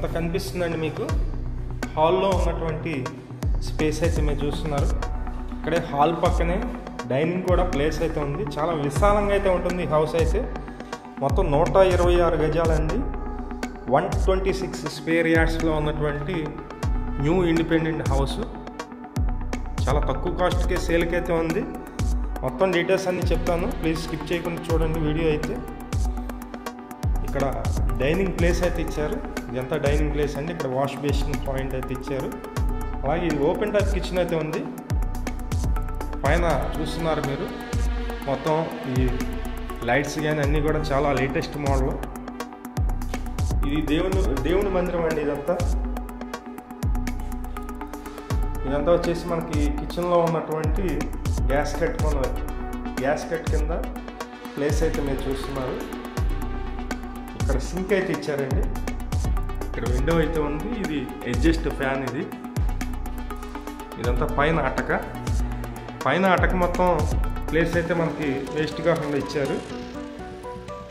ఇదంతా కనిపిస్తుందండి మీకు. హాల్లో ఉన్నటువంటి స్పేస్ అయితే మీరు చూస్తున్నారు. ఇక్కడే హాల్ పక్కనే డైనింగ్ కూడా ప్లేస్ అయితే ఉంది. చాలా విశాలంగా అయితే ఉంటుంది ఈ హౌస్ అయితే. మొత్తం 126 గజాలండి. 126 స్క్వేర్ యార్డ్స్లో ఉన్నటువంటి న్యూ ఇండిపెండెంట్ హౌస్. చాలా తక్కువ కాస్ట్కే సేల్కి అయితే ఉంది. మొత్తం డీటెయిల్స్ అన్నీ చెప్తాను, ప్లీజ్ స్కిప్ చేయకుండా చూడండి వీడియో అయితే. ఇక్కడ డైనింగ్ ప్లేస్ అయితే ఇచ్చారు. ఇదంతా డైనింగ్ ప్లేస్ అండి. ఇక్కడ వాష్ బేసిన్ పాయింట్ అయితే ఇచ్చారు. అలాగే ఇది ఓపెన్ టైప్ కిచెన్ అయితే ఉంది. పైన చూస్తున్నారు మీరు, మొత్తం ఈ లైట్స్ కానీ అన్నీ కూడా చాలా లేటెస్ట్ మోడల్. ఇది దేవుని మందిరం అండి. ఇదంతా వచ్చేసి మనకి కిచెన్లో ఉన్నటువంటి గ్యాస్ కట్ కింద ప్లేస్ అయితే మీరు చూస్తున్నారు. ఇక్కడ సింక్ అయితే ఇచ్చారండి. ఇక్కడ విండో అయితే ఉంది. ఇది అడ్జస్ట్ ఫ్యాన్. ఇదంతా పైన అటక మొత్తం ప్లేస్ అయితే మనకి వేస్ట్ కాకుండా ఇచ్చారు.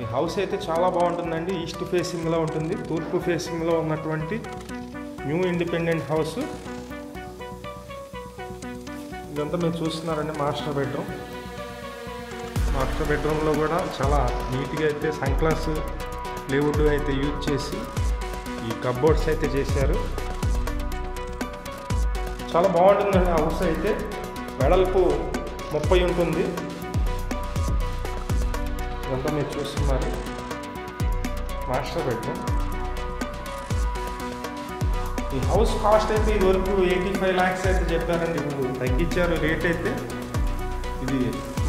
ఈ హౌస్ అయితే చాలా బాగుంటుందండి. ఈస్ట్ ఫేసింగ్లో ఉంటుంది. తూర్పు ఫేసింగ్లో ఉన్నటువంటి న్యూ ఇండిపెండెంట్ హౌస్. ఇదంతా మీరు చూస్తున్నారండి మాస్టర్ బెడ్రూమ్లో కూడా చాలా నీట్గా అయితే సన్గ్లాస్ ప్లేవుడ్ అయితే యూజ్ చేసి ఈ కబోర్డ్స్ అయితే చేశారు. చాలా బాగుంటుందండి హౌస్ అయితే. వెడల్పు 30 ఉంటుంది. ఇదంతా మీరు చూస్తున్నారు మాస్టర్ బెడ్రూమ్. ఈ హౌస్ కాస్ట్ అయితే ఇదివరకు 85 lakhs అయితే చెప్పారండి. ఇప్పుడు తగ్గించారు రేట్ అయితే. ఇది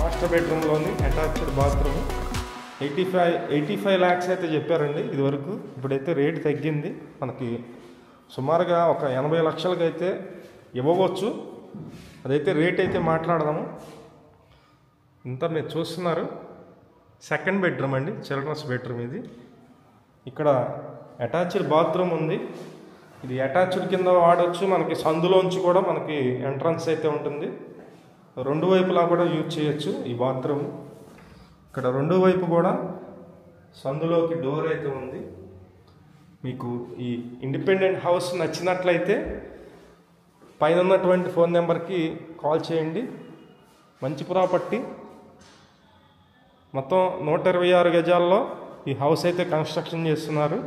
మాస్టర్ బెడ్రూమ్లోని అటాచ్డ్ బాత్రూమ్. 85 lakhs అయితే చెప్పారండి ఇదివరకు. ఇప్పుడైతే రేట్ తగ్గింది. మనకి సుమారుగా ఒక 80 లక్షలకి అయితే ఇవ్వవచ్చు. అదైతే రేట్ అయితే మాట్లాడదాము. ఇంత మీరు చూస్తున్నారు సెకండ్ బెడ్రూమ్ అండి, చిల్డ్రన్స్ బెడ్రూమ్ ఇది. ఇక్కడ అటాచ్డ్ బాత్రూమ్ ఉంది. ఇది అటాచ్డ్ కింద వాడవచ్చు. మనకి సందులోంచి కూడా మనకి ఎంట్రన్స్ అయితే ఉంటుంది. రెండు వైపులా కూడా యూజ్ చేయొచ్చు ఈ బాత్రూమ్. ఇక్కడ రెండు వైపు కూడా సందులోకి డోర్ అయితే ఉంది. మీకు ఈ ఇండిపెండెంట్ హౌస్ నచ్చినట్లయితే పైన ఉన్నటువంటి ఫోన్ నెంబర్కి కాల్ చేయండి. మంచి ప్రాపర్టీ. మొత్తం 126 గజాల్లో ఈ హౌస్ అయితే కన్స్ట్రక్షన్ చేస్తున్నారు.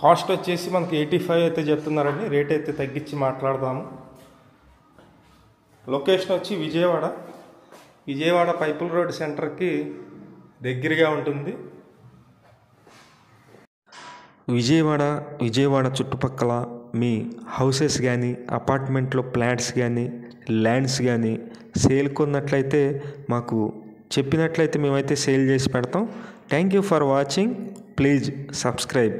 కాస్ట్ వచ్చేసి మనకి 85 అయితే చెప్తున్నారండి. రేట్ అయితే తగ్గించి మాట్లాడదాము. లొకేషన్ వచ్చి విజయవాడ పైపుల్ రోడ్ సెంటర్కి దగ్గరగా ఉంటుంది. విజయవాడ చుట్టుపక్కల మీ హౌసెస్ కానీ అపార్ట్మెంట్లో ఫ్లాట్స్ కానీ ల్యాండ్స్ కానీ సేల్ కొన్నట్లయితే మాకు చెప్పినట్లయితే మేమైతే సేల్ చేసి పెడతాం. Thank you for watching. Please subscribe.